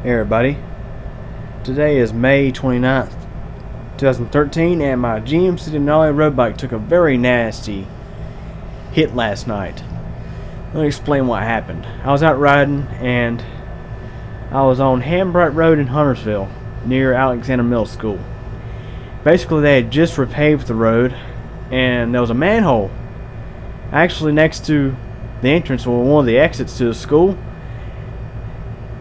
Hey everybody, today is May 29th, 2013, and my GMC Denali road bike took a very nasty hit last night. Let me explain what happened. I was out riding and I was on Hambright Road in Huntersville near Alexander Middle School. Basically they had just repaved the road and there was a manhole actually next to the entrance or one of the exits to the school.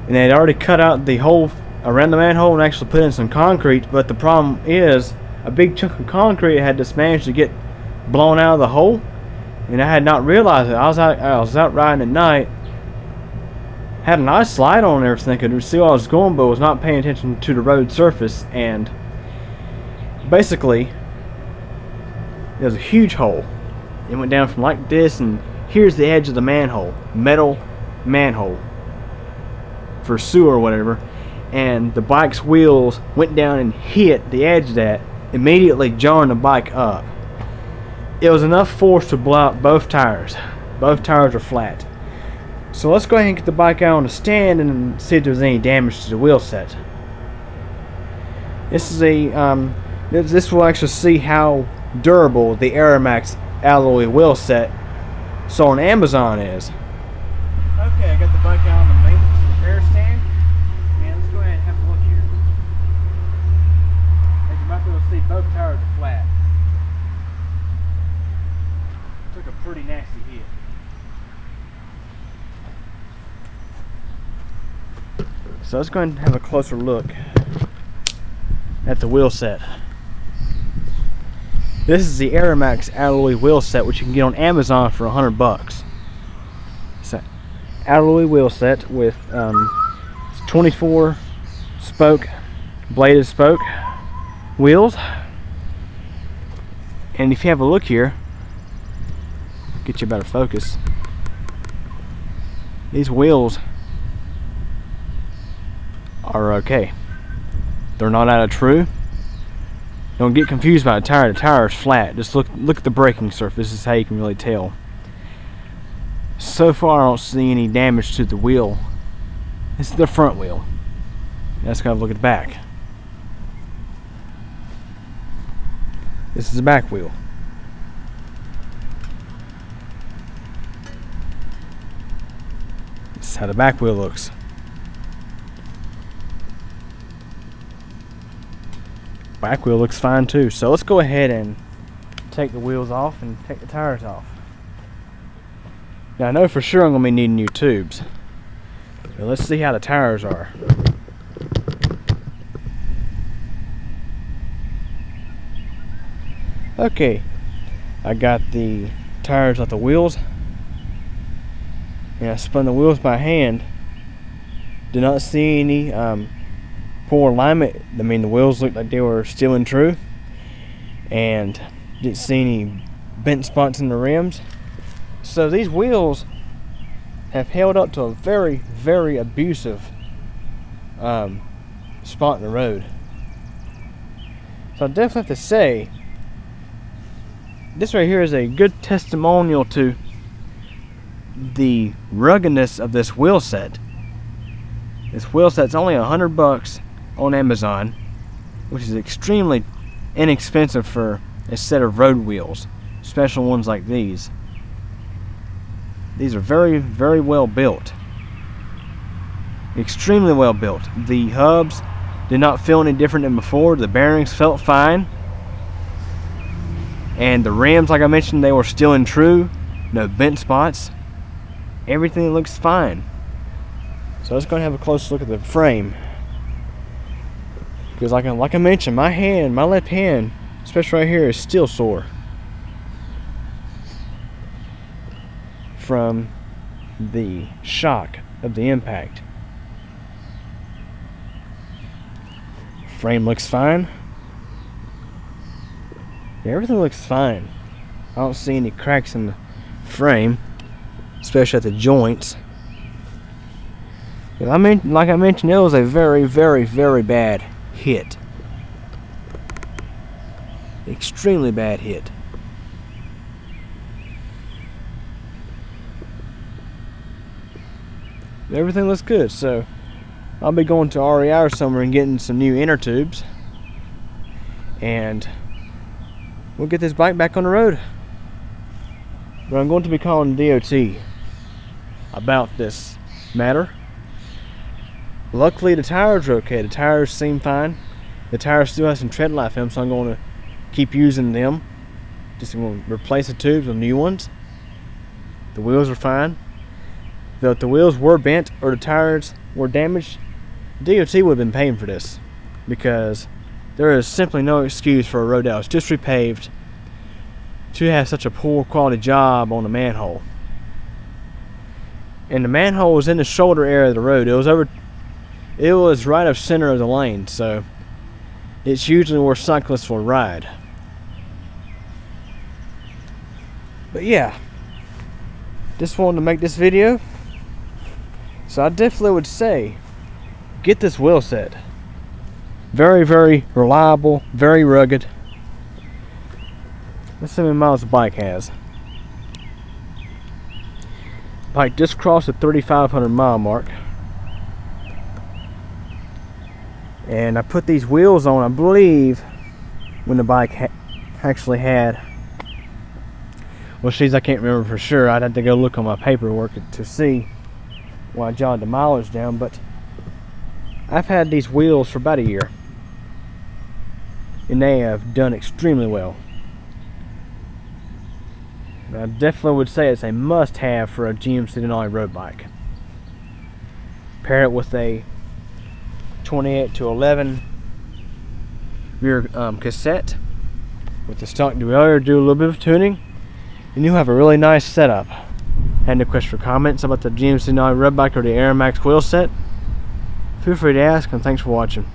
And they had already cut out the hole around the manhole and actually put in some concrete, but the problem is a big chunk of concrete had just managed to get blown out of the hole, and I had not realized it. I was out riding at night, had a nice slide on and everything, could see where I was going, but was not paying attention to the road surface, and basically there was a huge hole. It went down from like this, and here's the edge of the manhole, metal manhole for sewer or whatever, and the bike's wheels went down and hit the edge of that, immediately jarring the bike up. It was enough force to blow out both tires. Both tires are flat. So let's go ahead and get the bike out on the stand and see if there's any damage to the wheel set. This is a this will actually see how durable the Aeromax alloy wheel set sold on Amazon is. Okay, I got the bike out on the main repair stand, and let's go ahead and have a look here. As you might be able to see, both tires are flat. Took a pretty nasty hit. So let's go ahead and have a closer look at the wheel set. This is the Aeromax alloy wheel set, which you can get on Amazon for $100. It's an alloy wheel set with 24 spoke, bladed spoke wheels. And if you have a look here, get you a better focus. These wheels are okay. They're not out of true. Don't get confused by the tire. The tire is flat. Just look at the braking surface. This is how you can really tell. So far I don't see any damage to the wheel. This is the front wheel. Let's go have a look at the back. This is the back wheel. This is how the back wheel looks. Back wheel looks fine too. So let's go ahead and take the wheels off and take the tires off. Now I know for sure I'm going to be needing new tubes. But let's see how the tires are. Okay, I got the tires off the wheels. And I spun the wheels by hand. Did not see any poor alignment. I mean, the wheels looked like they were still in true, and didn't see any bent spots in the rims. So these wheels have held up to a very, very abusive spot in the road. So I definitely have to say, this right here is a good testimonial to the ruggedness of this wheel set. This wheel set's only $100 on Amazon, which is extremely inexpensive for a set of road wheels, special ones like these. These are very, very well built, extremely well built. The hubs did not feel any different than before. The bearings felt fine, and the rims, like I mentioned, they were still in true, no bent spots. Everything looks fine. So let's go and have a close look at the frame. Because like I mentioned, my left hand, especially right here, is still sore from the shock of the impact. Frame looks fine. Yeah, everything looks fine. I don't see any cracks in the frame, especially at the joints. Like I mentioned, it was a very, very, very bad hit. Extremely bad hit. Everything looks good, so I'll be going to REI or somewhere and getting some new inner tubes, and we'll get this bike back on the road. But I'm going to be calling DOT about this matter. Luckily the tires are okay. The tires seem fine. The tires still have some tread life in them, so I'm going to keep using them. Just going to replace the tubes with new ones. The wheels are fine. Though if the wheels were bent or the tires were damaged, DOT would have been paying for this, because there is simply no excuse for a road that was just repaved to have such a poor quality job on the manhole. And the manhole was in the shoulder area of the road. It was right of center of the lane, so it's usually where cyclists will ride. But yeah, just wanted to make this video. So I definitely would say, get this Wheelset. Very, very reliable, very rugged. Let's see how many miles the bike has. Bike just crossed the 3,500 mile mark. And I put these wheels on, I believe, when the bike actually had, well, geez, I can't remember for sure. I'd have to go look on my paperwork to see when I jotted the mileage down, but I've had these wheels for about a year, and they have done extremely well. I definitely would say it's a must-have for a GMC Denali road bike. Pair it with a 28-11 rear cassette with the stock derailleur, do a little bit of tuning, and you'll have a really nice setup. Had any questions or comments about the GMC Denali road bike or the Aeromax Wheelset? Feel free to ask, and thanks for watching.